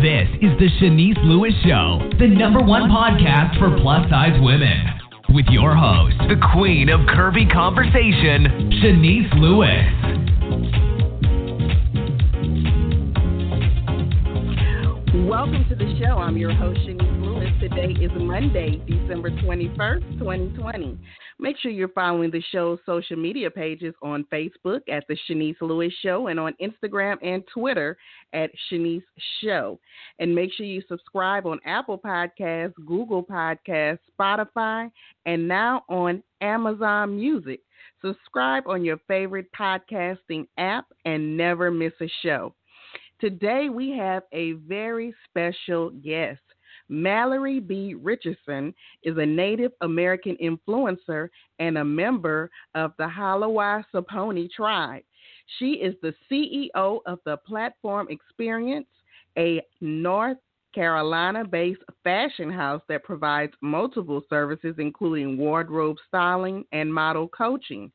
This is the Shanice Lewis Show, the #1 podcast for plus-size women. With your host, the queen of curvy conversation, Shanice Lewis. Welcome to the show. I'm your host, Shanice Lewis. Today is Monday, December 21st, 2020. Make sure you're following the show's social media pages on Facebook at The Shanice Lewis Show and on Instagram and Twitter at Shanice Show. And make sure you subscribe on Apple Podcasts, Google Podcasts, Spotify, and now on Amazon Music. Subscribe on your favorite podcasting app and never miss a show. Today we have a very special guest. Mallory B. Richardson is a Native American influencer and a member of the Haliwa-Saponi Tribe. She is the CEO of the Platform Experience, a North Carolina-based fashion house that provides multiple services, including wardrobe styling and model coaching.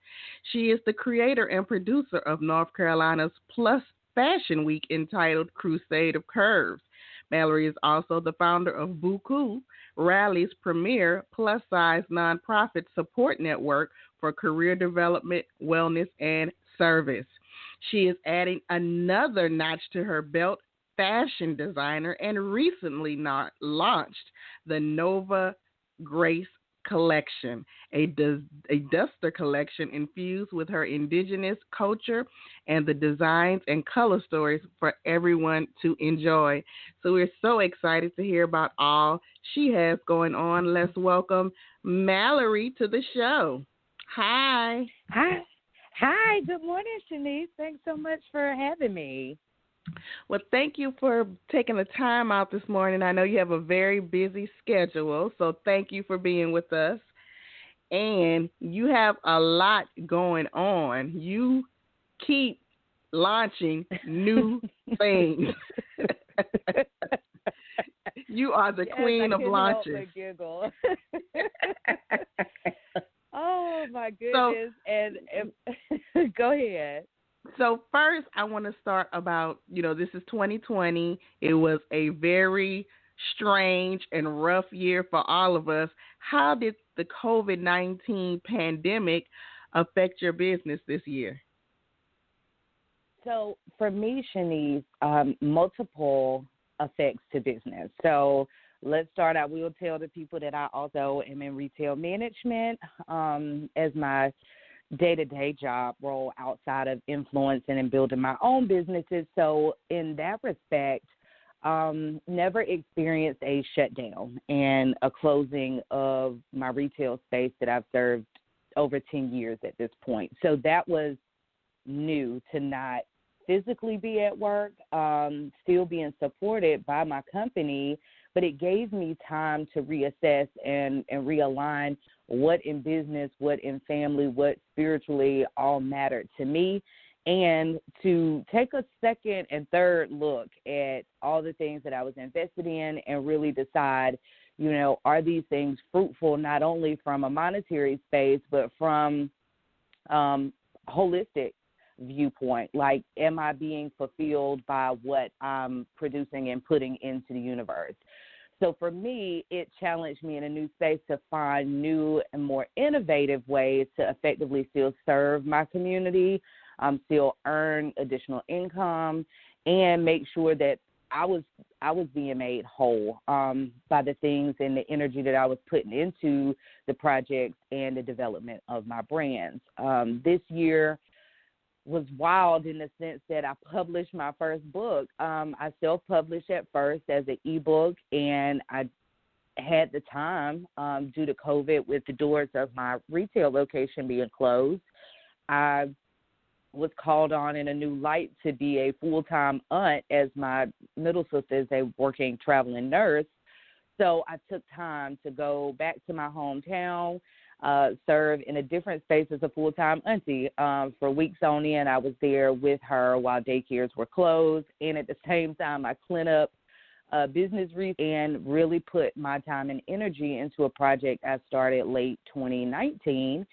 She is the creator and producer of North Carolina's Plus Fashion Week entitled Crusade of Curves. Mallory is also the founder of Beaucoup, Raleigh's premier plus-size nonprofit support network for career development, wellness, and service. She is adding another notch to her belt, fashion designer, and recently launched the Nova Grace collection, a duster collection infused with her indigenous culture and the designs and color stories for everyone to enjoy. So we're so excited to hear about all she has going on. Let's welcome Mallory to the show. Hi. Hi. Good morning, Shanice. Thanks so much for having me. Well, thank you for taking the time out this morning. I know you have a very busy schedule, so thank you for being with us. And you have a lot going on. You keep launching new things. You are the queen of launches. Giggle. Oh, my goodness. So, go ahead. So first, I want to start about, this is 2020. It was a very strange and rough year for all of us. How did the COVID-19 pandemic affect your business this year? So for me, Shanice, multiple effects to business. So let's start out. We will tell the people that I also am in retail management as my day-to-day job role outside of influencing and building my own businesses. So in that respect, never experienced a shutdown and a closing of my retail space that I've served over 10 years at this point. So that was new, to not physically be at work, still being supported by my company, but it gave me time to reassess and realign what in business, what in family, what spiritually all mattered to me, and to take a second and third look at all the things that I was invested in and really decide, are these things fruitful not only from a monetary space, but from holistic viewpoint? Like, am I being fulfilled by what I'm producing and putting into the universe? So for me, it challenged me in a new space to find new and more innovative ways to effectively still serve my community, still earn additional income, and make sure that I was being made whole by the things and the energy that I was putting into the projects and the development of my brands. This year was wild in the sense that I published my first book. I self-published at first as an ebook, and I had the time due to COVID with the doors of my retail location being closed. I was called on in a new light to be a full-time aunt, as my middle sister is a working traveling nurse. So I took time to go back to my hometown, serve in a different space as a full-time auntie. For weeks on end, I was there with her while daycares were closed. And at the same time, I cleaned up business and really put my time and energy into a project I started late 2019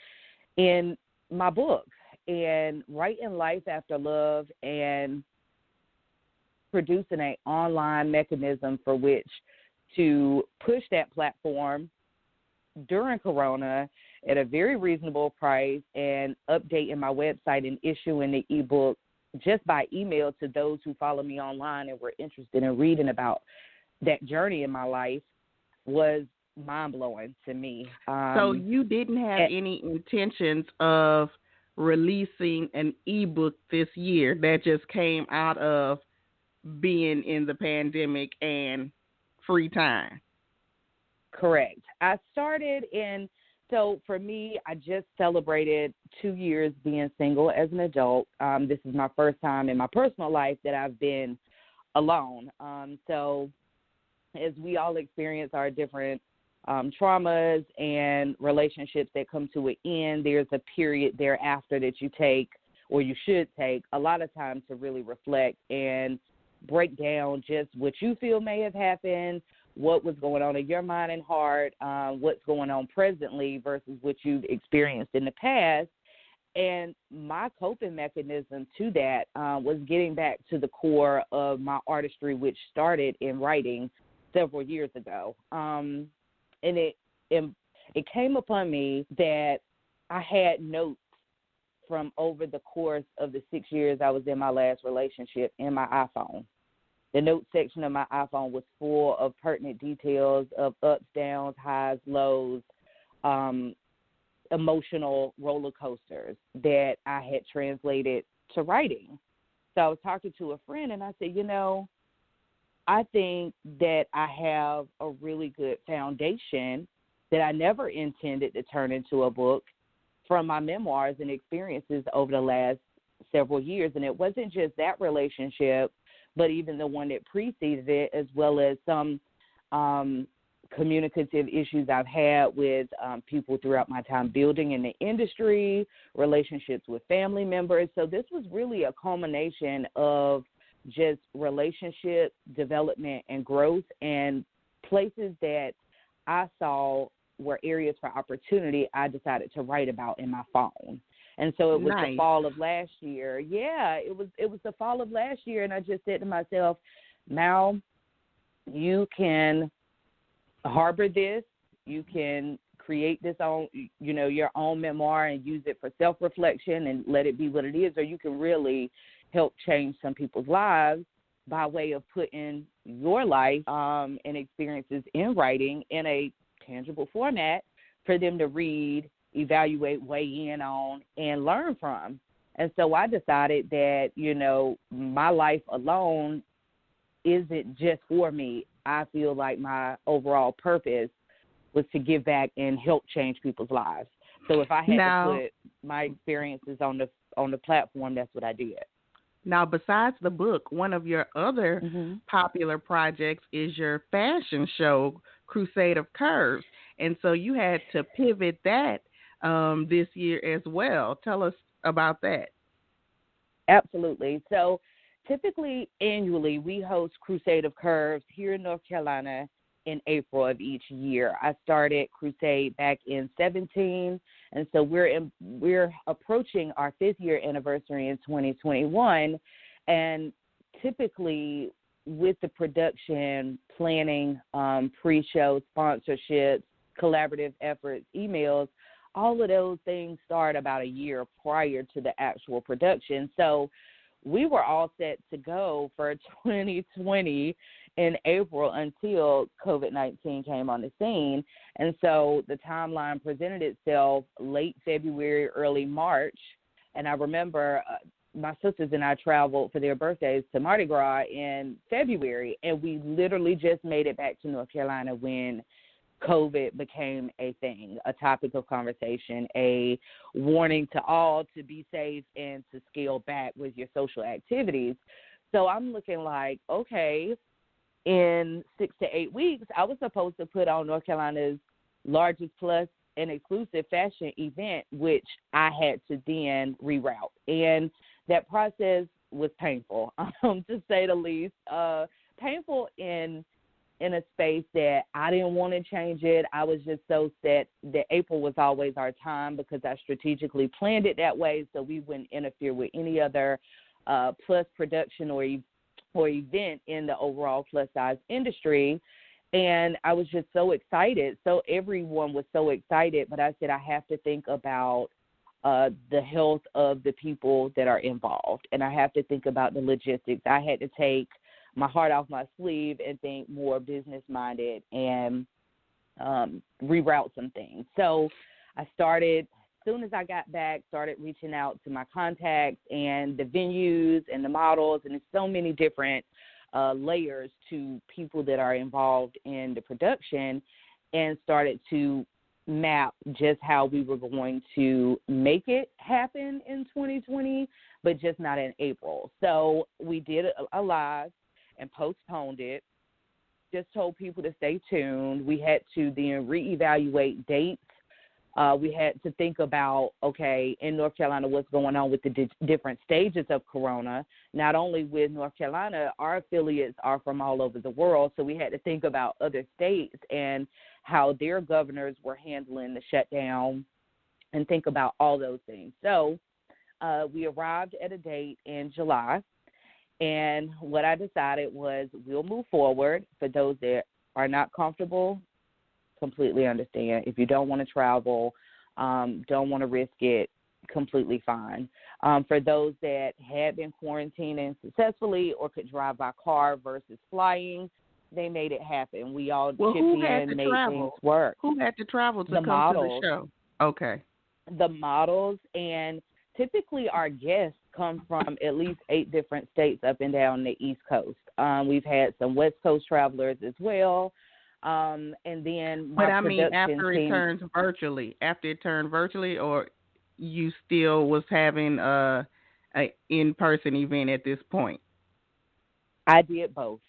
in my book. And Writing Life After Love and producing an online mechanism for which to push that platform during Corona at a very reasonable price and updating my website and issuing the ebook just by email to those who follow me online and were interested in reading about that journey in my life was mind-blowing to me. So you didn't have any intentions of releasing an ebook this year. That just came out of being in the pandemic and free time. Correct. I started so for me, I just celebrated 2 years being single as an adult. This is my first time in my personal life that I've been alone. So as we all experience our different traumas and relationships that come to an end, there's a period thereafter that you take, or you should take, a lot of time to really reflect and break down just what you feel may have happened, what was going on in your mind and heart, what's going on presently versus what you've experienced in the past. And my coping mechanism to that was getting back to the core of my artistry, which started in writing several years ago. And it came upon me that I had notes from over the course of the 6 years I was in my last relationship in my iPhone. The note section of my iPhone was full of pertinent details of ups, downs, highs, lows, emotional roller coasters that I had translated to writing. So I was talking to a friend and I said, I think that I have a really good foundation that I never intended to turn into a book from my memoirs and experiences over the last several years. And it wasn't just that relationship, but even the one that preceded it, as well as some communicative issues I've had with people throughout my time building in the industry, relationships with family members. So this was really a culmination of just relationship development and growth, and places that I saw were areas for opportunity I decided to write about in my phone. And so it was the fall of last year. Yeah, it was the fall of last year, and I just said to myself, Mal, you can harbor this, you can create this own, your own memoir and use it for self-reflection and let it be what it is, or you can really help change some people's lives by way of putting your life and experiences in writing in a tangible format for them to read, evaluate, weigh in on, and learn from. And so I decided that, my life alone isn't just for me. I feel like my overall purpose was to give back and help change people's lives. So if I had to put my experiences on the platform, that's what I did. Now, besides the book, one of your other popular projects is your fashion show, Crusade of Curves. And so you had to pivot that this year as well. Tell us about that. Absolutely. So typically, annually, we host Crusade of Curves here in North Carolina in April of each year. I started Crusade back in 2017, and so we're approaching our 5th year anniversary in 2021. And typically, with the production, planning, pre-show, sponsorships, collaborative efforts, emails, all of those things start about a year prior to the actual production. So we were all set to go for 2020 in April until COVID-19 came on the scene. And so the timeline presented itself late February, early March. And I remember my sisters and I traveled for their birthdays to Mardi Gras in February, and we literally just made it back to North Carolina when COVID became a thing, a topic of conversation, a warning to all to be safe and to scale back with your social activities. So I'm looking like, okay, in 6 to 8 weeks, I was supposed to put on North Carolina's largest plus and exclusive fashion event, which I had to then reroute. And that process was painful, to say the least. Painful in a space that I didn't want to change it. I was just so set that April was always our time because I strategically planned it that way so we wouldn't interfere with any other plus production or or event in the overall plus size industry. And I was just so excited. So everyone was so excited, but I said, I have to think about the health of the people that are involved. And I have to think about the logistics. I had to take my heart off my sleeve and think more business minded and reroute some things. So I started, as soon as I got back, started reaching out to my contacts and the venues and the models, and there's so many different layers to people that are involved in the production, and started to map just how we were going to make it happen in 2020, but just not in April. So we did a live and postponed it, just told people to stay tuned. We had to then reevaluate dates. We had to think about, okay, in North Carolina, what's going on with the different stages of Corona. Not only with North Carolina, our affiliates are from all over the world, so we had to think about other states and how their governors were handling the shutdown and think about all those things. So we arrived at a date in July, and what I decided was we'll move forward. For those that are not comfortable, completely understand. If you don't want to travel, don't want to risk it, completely fine. For those that had been quarantining successfully or could drive by car versus flying, they made it happen. We all chipped in, made things work. Who had to travel to come models, to the show? Okay. The models, and typically our guests come from at least 8 different states up and down the East Coast. We've had some West Coast travelers as well. And then but I mean, after it turned virtually, or you still was having a in-person event at this point? I did both.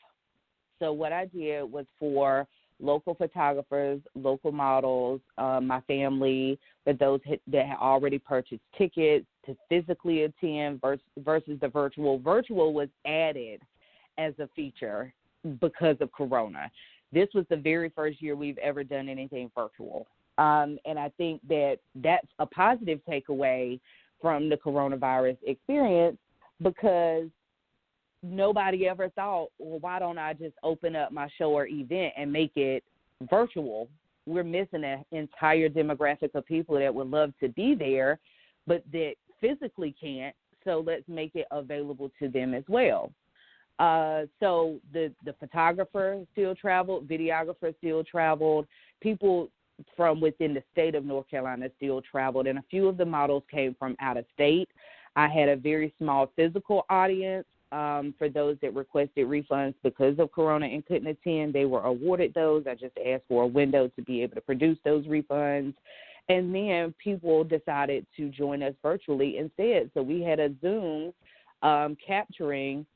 So what I did was for local photographers, local models, my family, for those that had already purchased tickets to physically attend versus the virtual. Virtual was added as a feature because of Corona. This was the very first year we've ever done anything virtual. And I think that that's a positive takeaway from the coronavirus experience, because nobody ever thought, well, why don't I just open up my show or event and make it virtual? We're missing an entire demographic of people that would love to be there, but that physically can't. So let's make it available to them as well. So the photographer still traveled, videographer still traveled, people from within the state of North Carolina still traveled, and a few of the models came from out of state. I had a very small physical audience. For those that requested refunds because of Corona and couldn't attend, they were awarded those. I just asked for a window to be able to produce those refunds. And then people decided to join us virtually instead. So we had a Zoom capturing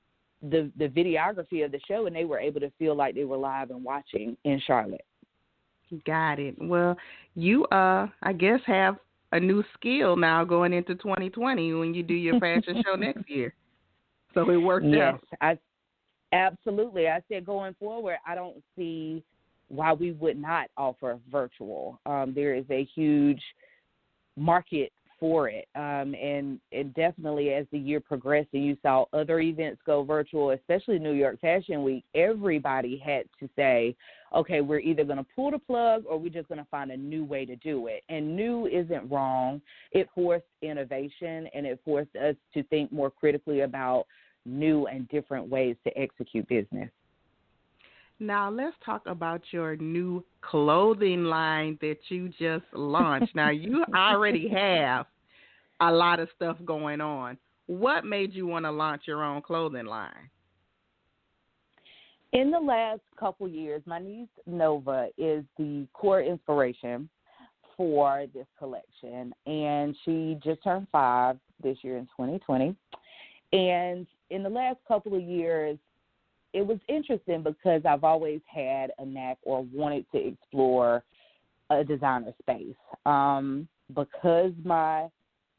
the videography of the show, and they were able to feel like they were live and watching in Charlotte. Got it. Well, you, I guess, have a new skill now going into 2020 when you do your fashion show next year. So it worked out. Yes, absolutely. I said going forward, I don't see why we would not offer virtual. There is a huge market for it. And definitely as the year progressed and you saw other events go virtual, especially New York Fashion Week, everybody had to say, okay, we're either going to pull the plug or we're just going to find a new way to do it. And new isn't wrong. It forced innovation, and it forced us to think more critically about new and different ways to execute business. Now, let's talk about your new clothing line that you just launched. Now, you already have a lot of stuff going on. What made you want to launch your own clothing line? In the last couple years, my niece Nova is the core inspiration for this collection, and she just turned 5 this year in 2020. And in the last couple of years, it was interesting because I've always had a knack or wanted to explore a designer space. Because my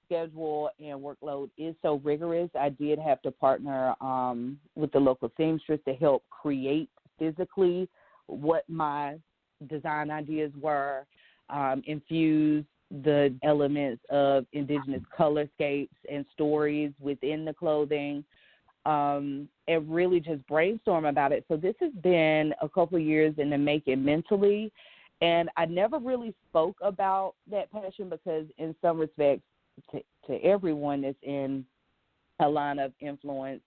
schedule and workload is so rigorous, I did have to partner with the local seamstress to help create physically what my design ideas were, infuse the elements of Indigenous colorscapes and stories within the clothing. and really just brainstorm about it. So this has been a couple of years in the making mentally, and I never really spoke about that passion because in some respects, to everyone that's in a line of influence,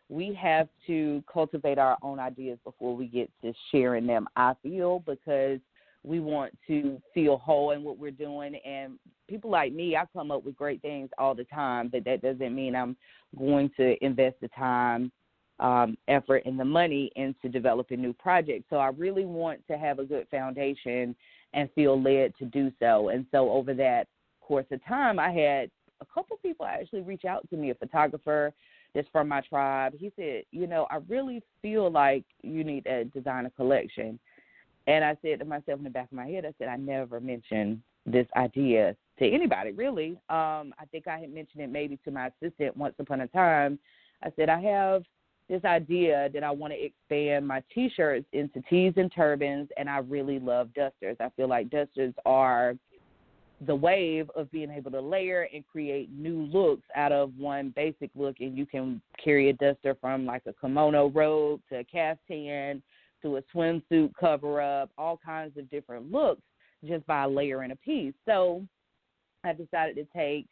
we have to cultivate our own ideas before we get to sharing them, I feel, because we want to feel whole in what we're doing. And people like me, I come up with great things all the time, but that doesn't mean I'm going to invest the time, effort, and the money into developing new projects. So I really want to have a good foundation and feel led to do so. And so over that course of time, I had a couple people actually reach out to me, a photographer that's from my tribe. He said, I really feel like you need to design a collection. And I said to myself in the back of my head, I said, I never mentioned this idea to anybody, really. I think I had mentioned it maybe to my assistant once upon a time. I said, I have this idea that I want to expand my T-shirts into tees and turbans, and I really love dusters. I feel like dusters are the wave of being able to layer and create new looks out of one basic look, and you can carry a duster from like a kimono robe to a caftan to a swimsuit cover-up, all kinds of different looks just by layering a piece. So I decided to take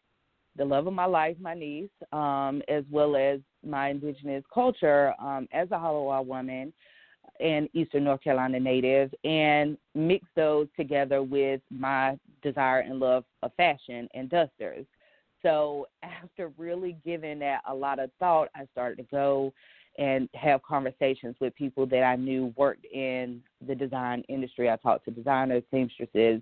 the love of my life, my niece, as well as my Indigenous culture as a Haliwa woman and Eastern North Carolina native, and mix those together with my desire and love of fashion and dusters. So after really giving that a lot of thought, I started to go and have conversations with people that I knew worked in the design industry. I talked to designers, seamstresses,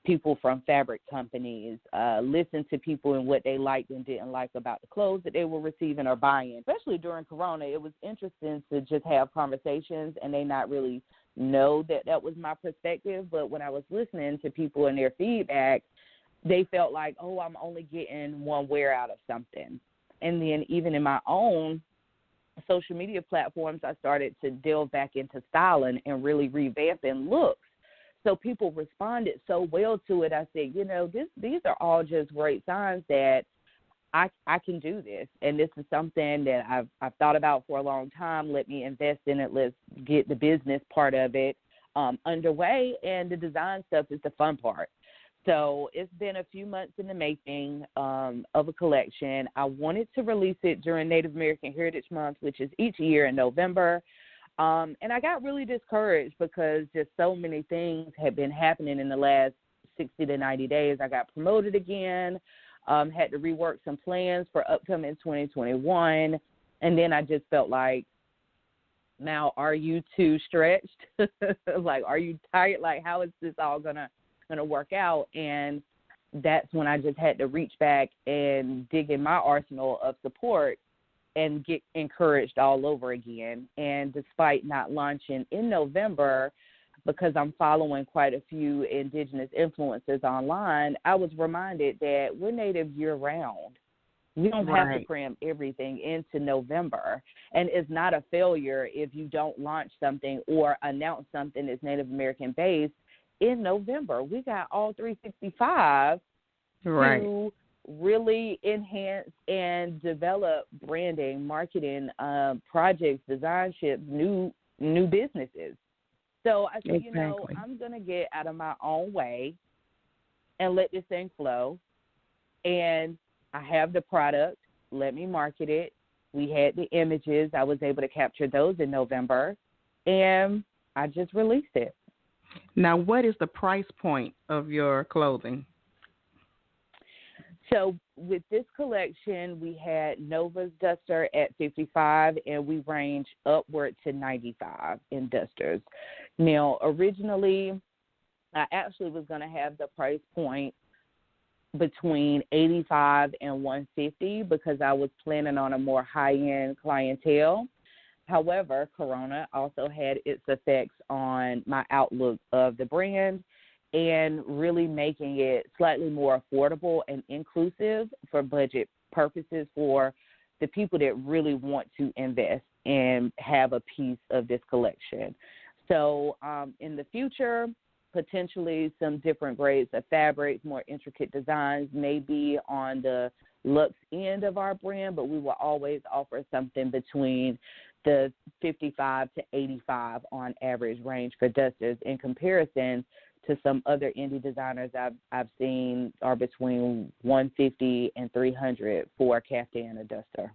people from fabric companies, listened to people and what they liked and didn't like about the clothes that they were receiving or buying. Especially during Corona, it was interesting to just have conversations and they not really know that that was my perspective. But when I was listening to people and their feedback, they felt like, oh, I'm only getting one wear out of something. And then even in my own social media platforms, I started to delve back into styling and really revamping looks. So people responded so well to it. I said, these are all just great signs that I can do this. And this is something that I've thought about for a long time. Let me invest in it. Let's get the business part of it underway. And the design stuff is the fun part. So it's been a few months in the making of a collection. I wanted to release it during Native American Heritage Month, which is each year in November. And I got really discouraged because just so many things had been happening in the last 60 to 90 days. I got promoted again, had to rework some plans for upcoming 2021. And then I just felt like, now, are you too stretched? Like, are you tired? Like, how is this all going to work out? And that's when I just had to reach back and dig in my arsenal of support and get encouraged all over again. And despite not launching in November, because I'm following quite a few Indigenous influencers online, I was reminded that we're Native year-round. We don't have to cram everything into November. And it's not a failure if you don't launch something or announce something that's Native American-based in November. We got all 365 to really enhance and develop branding, marketing, projects, designships, new businesses. So I said, I'm going to get out of my own way and let this thing flow. And I have the product. Let me market it. We had the images. I was able to capture those in November. And I just released it. Now, what is the price point of your clothing? So with this collection, we had Nova's duster at $55, and we range upward to $95 in dusters. Now, originally, I actually was going to have the price point between $85 and $150 because I was planning on a more high-end clientele. However, Corona also had its effects on my outlook of the brand and really making it slightly more affordable and inclusive for budget purposes for the people that really want to invest and have a piece of this collection. So in the future, potentially some different grades of fabrics, more intricate designs, maybe on the luxe end of our brand, but we will always offer something between the 55 to 85 on average range for dusters. In comparison to some other indie designers I've seen are between 150 and 300 for a caftan or duster.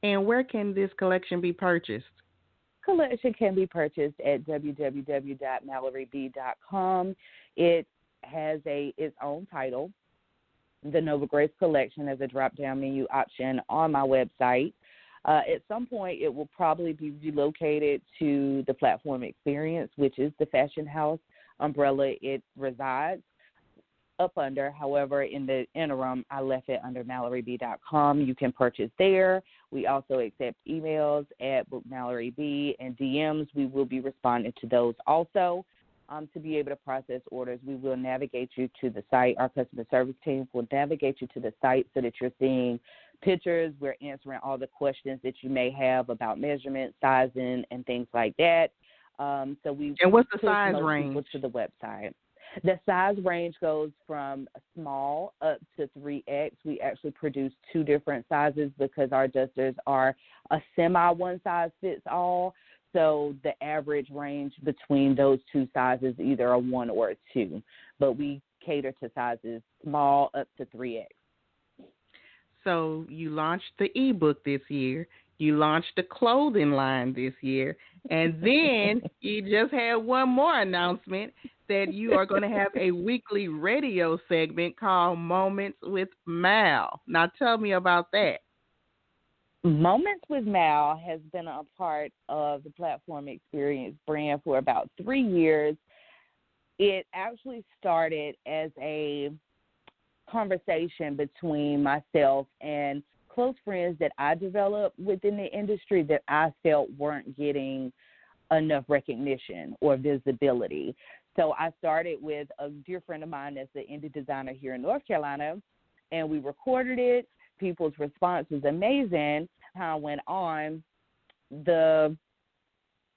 And where can this collection be purchased? Collection can be purchased at www.malloryb.com. It has its own title, the Nova Grace Collection, as a drop-down menu option on my website. At some point, it will probably be relocated to the Platform Experience, which is the fashion house umbrella it resides up under. However, in the interim, I left it under MalloryB.com. You can purchase there. We also accept emails at BookMalloryB and DMs. We will be responding to those also. To be able to process orders, we will navigate you to the site. Our customer service team will navigate you to the site so that you're seeing pictures. We're answering all the questions that you may have about measurement, sizing, and things like that. And what's the size range? To the website. The size range goes from small up to 3X. We actually produce two different sizes because our dusters are a semi-one-size-fits-all. So the average range between those two sizes is either a 1 or a 2. But we cater to sizes small up to 3X. So you launched the ebook this year. You launched the clothing line this year. And then you just had one more announcement that you are going to have a weekly radio segment called Moments with Mal. Now tell me about that. Moments with Mal has been a part of the Platform Experience brand for about 3 years. It actually started as a conversation between myself and close friends that I developed within the industry that I felt weren't getting enough recognition or visibility. So I started with a dear friend of mine that's an indie designer here in North Carolina, and we recorded it. People's response was amazing. Time went on, the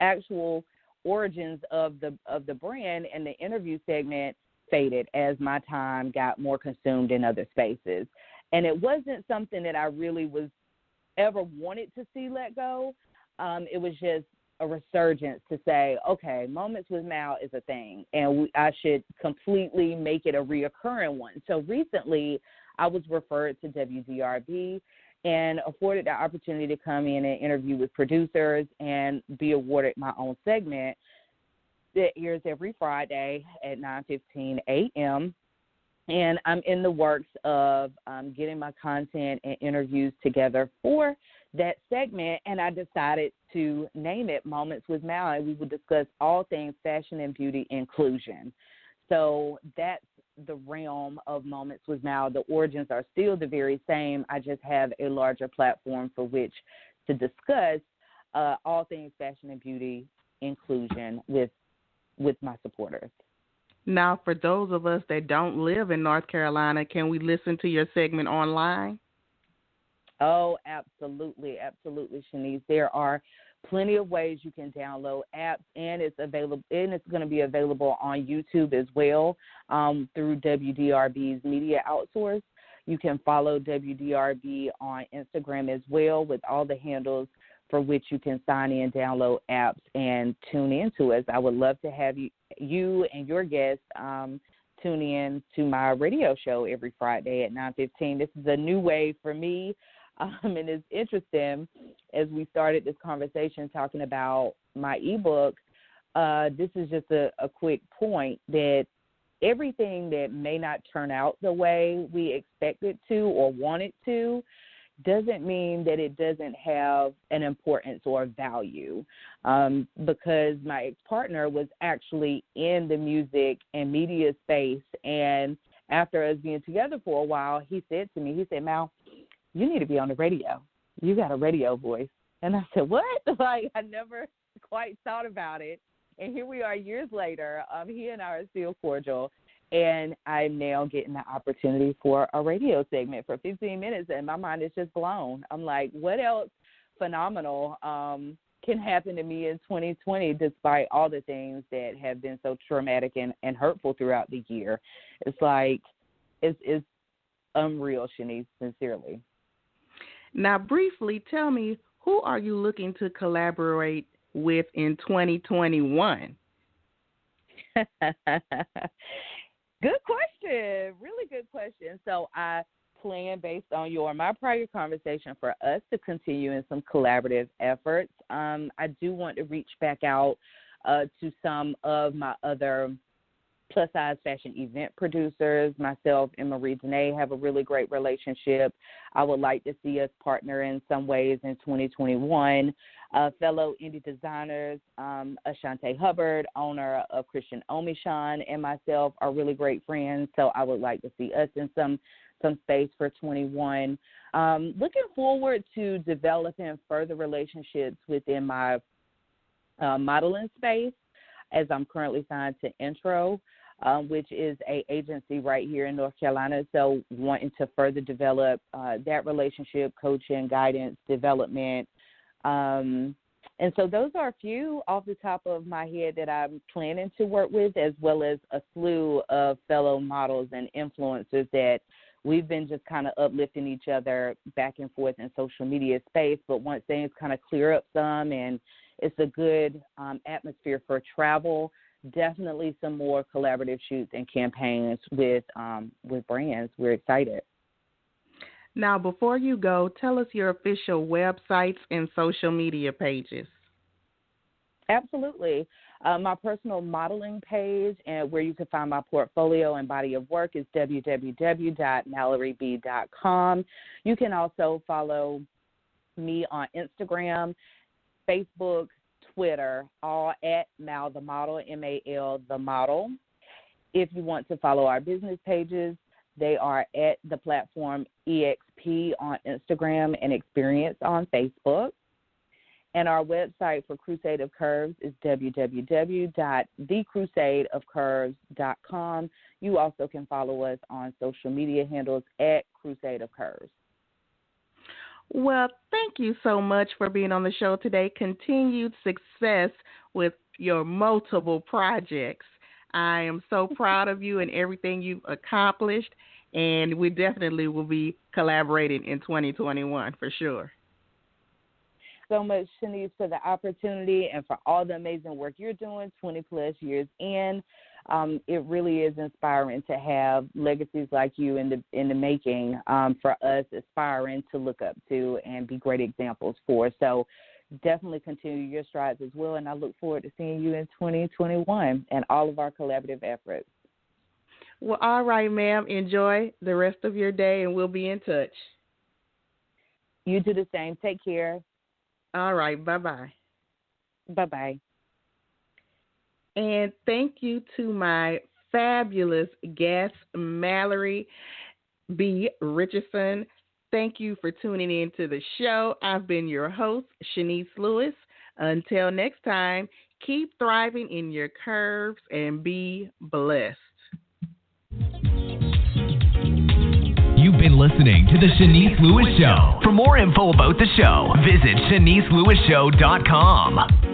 actual origins of the brand and the interview segment faded as my time got more consumed in other spaces. And it wasn't something that I really was ever wanted to see let go. It was just a resurgence to say, okay, Moments with Mal is a thing, and I should completely make it a reoccurring one. So recently, I was referred to WDRB and afforded the opportunity to come in and interview with producers and be awarded my own segment that airs every Friday at 9:15 a.m. And I'm in the works of getting my content and interviews together for that segment, and I decided to name it Moments with Mal, and we will discuss all things fashion and beauty inclusion. So that's the realm of Moments with Mal. The origins are still the very same. I just have a larger platform for which to discuss all things fashion and beauty inclusion with my supporters. Now, for those of us that don't live in North Carolina, can we listen to your segment online? Oh, absolutely. Absolutely, Shanice. There are plenty of ways you can download apps, and it's available, and it's going to be available on YouTube as well through WDRB's media outsource. You can follow WDRB on Instagram as well with all the handles for which you can sign in, download apps, and tune into us. I would love to have you and your guests tune in to my radio show every Friday at 9:15. This is a new way for me. And it's interesting, as we started this conversation talking about my ebook, this is just a quick point that everything that may not turn out the way we expect it to or want it to doesn't mean that it doesn't have an importance or value, because my ex-partner was actually in the music and media space, and after us being together for a while, he said to me, he said, Mal, you need to be on the radio. You got a radio voice. And I said, what? Like, I never quite thought about it. And here we are years later. He and I are still cordial. And I'm now getting the opportunity for a radio segment for 15 minutes, and my mind is just blown. I'm like, what else phenomenal can happen to me in 2020, despite all the things that have been so traumatic and hurtful throughout the year. It's like, it's unreal, Shanice, sincerely. Now, briefly, tell me, who are you looking to collaborate with in 2021? Good question. Really good question. So I plan, based on my prior conversation, for us to continue in some collaborative efforts. I do want to reach back out to some of my other plus-size fashion event producers. Myself and Marie Danae have a really great relationship. I would like to see us partner in some ways in 2021. Fellow indie designers, Ashante Hubbard, owner of Christian Omishan, and myself are really great friends, so I would like to see us in some space for 21. Looking forward to developing further relationships within my modeling space, as I'm currently signed to Intro, which is an agency right here in North Carolina. So wanting to further develop that relationship, coaching, guidance, development. And so those are a few off the top of my head that I'm planning to work with, as well as a slew of fellow models and influencers that we've been just kind of uplifting each other back and forth in social media space. But once things kind of clear up some and it's a good atmosphere for travel, definitely some more collaborative shoots and campaigns with brands. We're excited. Now, before you go, tell us your official websites and social media pages. Absolutely. My personal modeling page, and where you can find my portfolio and body of work, is www.malloryb.com. You can also follow me on Instagram, Facebook, Twitter, all at Mal the Model, MAL the Model. If you want to follow our business pages, they are at the platform EXP on Instagram and Experience on Facebook. And our website for Crusade of Curves is www.thecrusadeofcurves.com. You also can follow us on social media handles at Crusade of Curves. Well, thank you so much for being on the show today. Continued success with your multiple projects. I am so proud of you and everything you've accomplished, and we definitely will be collaborating in 2021 for sure. So much, Shanice, for the opportunity and for all the amazing work you're doing 20-plus years in. It really is inspiring to have legacies like you in the making for us aspiring to look up to and be great examples for. So definitely continue your strides as well, and I look forward to seeing you in 2021 and all of our collaborative efforts. Well, all right, ma'am. Enjoy the rest of your day, and we'll be in touch. You do the same. Take care. All right. Bye-bye. Bye-bye. And thank you to my fabulous guest, Mallory B. Richardson. Thank you for tuning in to the show. I've been your host, Shanice Lewis. Until next time, keep thriving in your curves and be blessed. You've been listening to The Shanice Lewis Show. For more info about the show, visit ShaniceLewisShow.com.